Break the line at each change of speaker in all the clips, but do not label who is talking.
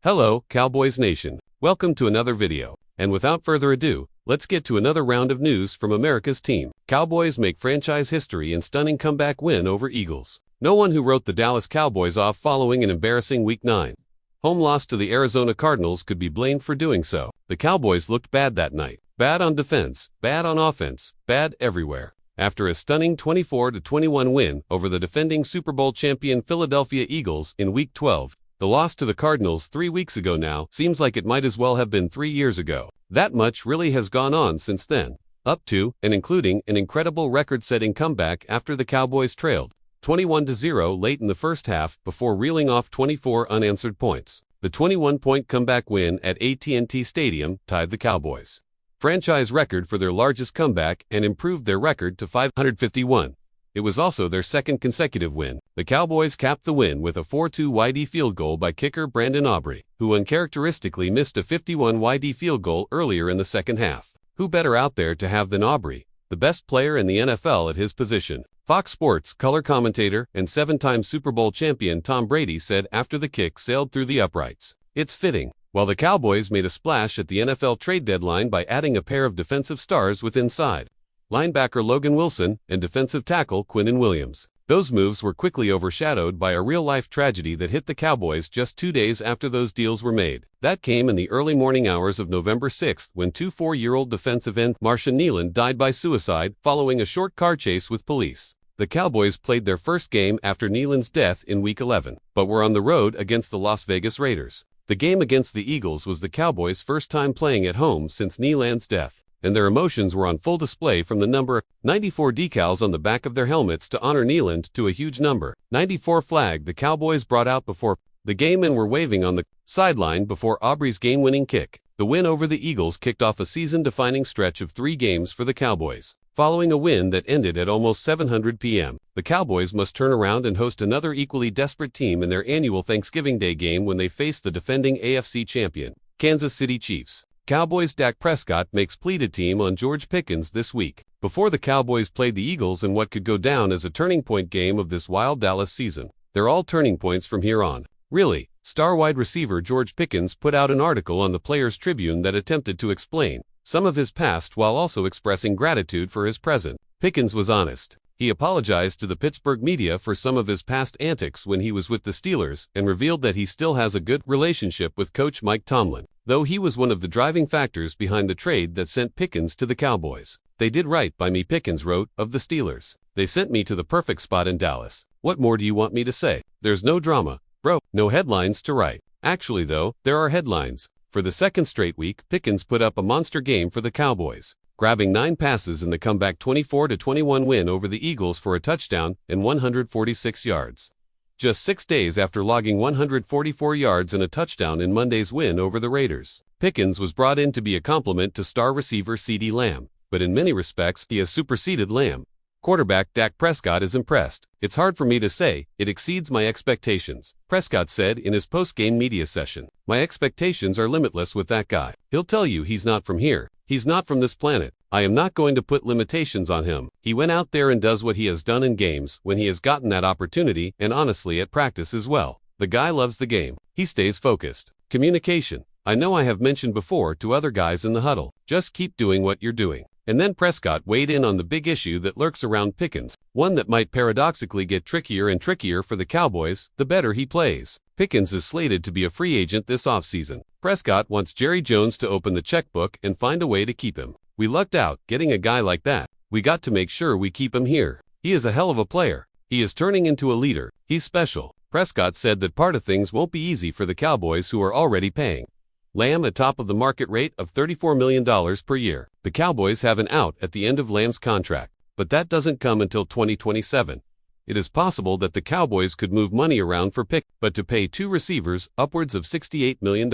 Hello, Cowboys Nation. Welcome to another video. And without further ado, let's get to another round of news from America's team. Cowboys make franchise history in stunning comeback win over Eagles. No one who wrote the Dallas Cowboys off following an embarrassing Week 9 home loss to the Arizona Cardinals could be blamed for doing so. The Cowboys looked bad that night. Bad on defense, bad on offense, bad everywhere. After a stunning 24-21 win over the defending Super Bowl champion Philadelphia Eagles in Week 12, the loss to the Cardinals 3 weeks ago now seems like it might as well have been 3 years ago. That much really has gone on since then, up to and including an incredible record-setting comeback after the Cowboys trailed 21-0 late in the first half before reeling off 24 unanswered points. The 21-point comeback win at AT&T Stadium tied the Cowboys' franchise record for their largest comeback and improved their record to 551. It was also their second consecutive win. The Cowboys capped the win with a 4-2 YD field goal by kicker Brandon Aubrey, who uncharacteristically missed a 51 YD field goal earlier in the second half. Who better out there to have than Aubrey, the best player in the NFL at his position? Fox Sports color commentator and 7-time Super Bowl champion Tom Brady said after the kick sailed through the uprights, "It's fitting." While the Cowboys made a splash at the NFL trade deadline by adding a pair of defensive stars with inside linebacker Logan Wilson and defensive tackle Quinnen Williams. Those moves were quickly overshadowed by a real-life tragedy that hit the Cowboys just 2 days after those deals were made. That came in the early morning hours of November 6 when 24-year-old defensive end Marshawn Kneeland died by suicide following a short car chase with police. The Cowboys played their first game after Kneeland's death in Week 11, but were on the road against the Las Vegas Raiders. The game against the Eagles was the Cowboys' first time playing at home since Kneeland's death, and their emotions were on full display from the number 94 decals on the back of their helmets to honor Kneeland to a huge number 94 flag the Cowboys brought out before the game and were waving on the sideline before Aubrey's game-winning kick. The win over the Eagles kicked off a season-defining stretch of 3 games for the Cowboys. Following a win that ended at almost 700 p.m., the Cowboys must turn around and host another equally desperate team in their annual Thanksgiving Day game when they face the defending AFC champion, Kansas City Chiefs. Cowboys' Dak Prescott makes pleaded team on George Pickins this week, before the Cowboys played the Eagles in what could go down as a turning point game of this wild Dallas season. They're all turning points from here on. Really, star wide receiver George Pickins put out an article on the Players Tribune that attempted to explain some of his past while also expressing gratitude for his present. Pickins was honest. He apologized to the Pittsburgh media for some of his past antics when he was with the Steelers and revealed that he still has a good relationship with coach Mike Tomlin, though he was one of the driving factors behind the trade that sent Pickins to the Cowboys. "They did right by me," Pickins wrote of the Steelers. "They sent me to the perfect spot in Dallas. What more do you want me to say? There's no drama, bro. No headlines to write." Actually though, there are headlines. For the second straight week, Pickins put up a monster game for the Cowboys, grabbing 9 passes in the comeback 24-21 win over the Eagles for a touchdown and 146 yards. Just 6 days after logging 144 yards and a touchdown in Monday's win over the Raiders, Pickens was brought in to be a complement to star receiver CeeDee Lamb, but in many respects he has superseded Lamb. Quarterback Dak Prescott is impressed. "It's hard for me to say, it exceeds my expectations," Prescott said in his post-game media session. "My expectations are limitless with that guy. He'll tell you he's not from here. He's not from this planet. I am not going to put limitations on him. He went out there and does what he has done in games when he has gotten that opportunity and honestly at practice as well. The guy loves the game. He stays focused." Communication. "I know I have mentioned before to other guys in the huddle, just keep doing what you're doing." And then Prescott weighed in on the big issue that lurks around Pickens, one that might paradoxically get trickier and trickier for the Cowboys the better he plays. Pickens is slated to be a free agent this offseason. Prescott wants Jerry Jones to open the checkbook and find a way to keep him. "We lucked out getting a guy like that. We got to make sure we keep him here. He is a hell of a player. He is turning into a leader. He's special." Prescott said that part of things won't be easy for the Cowboys, who are already paying Lamb atop of the market rate of $34 million per year. The Cowboys have an out at the end of Lamb's contract, but that doesn't come until 2027. It is possible that the Cowboys could move money around for Pickens, but to pay 2 receivers upwards of $68 million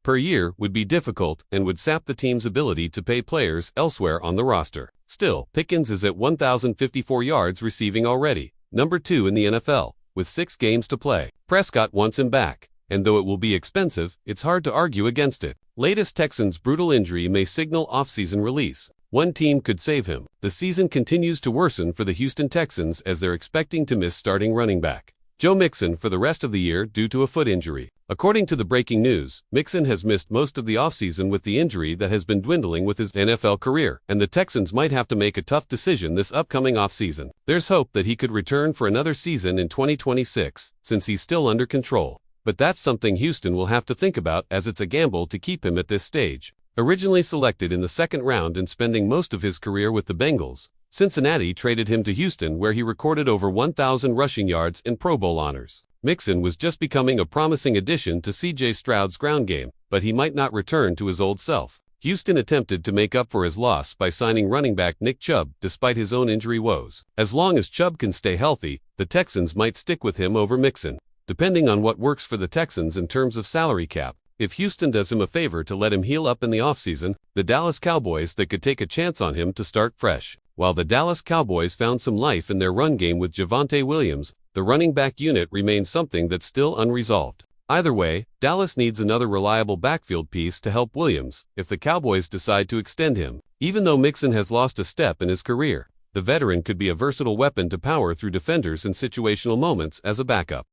per year would be difficult and would sap the team's ability to pay players elsewhere on the roster. Still, Pickens is at 1,054 yards receiving already, number 2 in the NFL, with 6 games to play. Prescott wants him back, and though it will be expensive, it's hard to argue against it. Latest Texans' brutal injury may signal offseason release. One team could save him. The season continues to worsen for the Houston Texans as they're expecting to miss starting running back Joe Mixon for the rest of the year due to a foot injury. According to the breaking news, Mixon has missed most of the offseason with the injury that has been dwindling with his NFL career, and the Texans might have to make a tough decision this upcoming offseason. There's hope that he could return for another season in 2026, since he's still under control. But that's something Houston will have to think about, as it's a gamble to keep him at this stage. Originally selected in the second round and spending most of his career with the Bengals, Cincinnati traded him to Houston, where he recorded over 1,000 rushing yards and Pro Bowl honors. Mixon was just becoming a promising addition to C.J. Stroud's ground game, but he might not return to his old self. Houston attempted to make up for his loss by signing running back Nick Chubb despite his own injury woes. As long as Chubb can stay healthy, the Texans might stick with him over Mixon, depending on what works for the Texans in terms of salary cap. If Houston does him a favor to let him heal up in the offseason, the Dallas Cowboys that could take a chance on him to start fresh. While the Dallas Cowboys found some life in their run game with Javonte Williams, the running back unit remains something that's still unresolved. Either way, Dallas needs another reliable backfield piece to help Williams if the Cowboys decide to extend him. Even though Mixon has lost a step in his career, the veteran could be a versatile weapon to power through defenders in situational moments as a backup.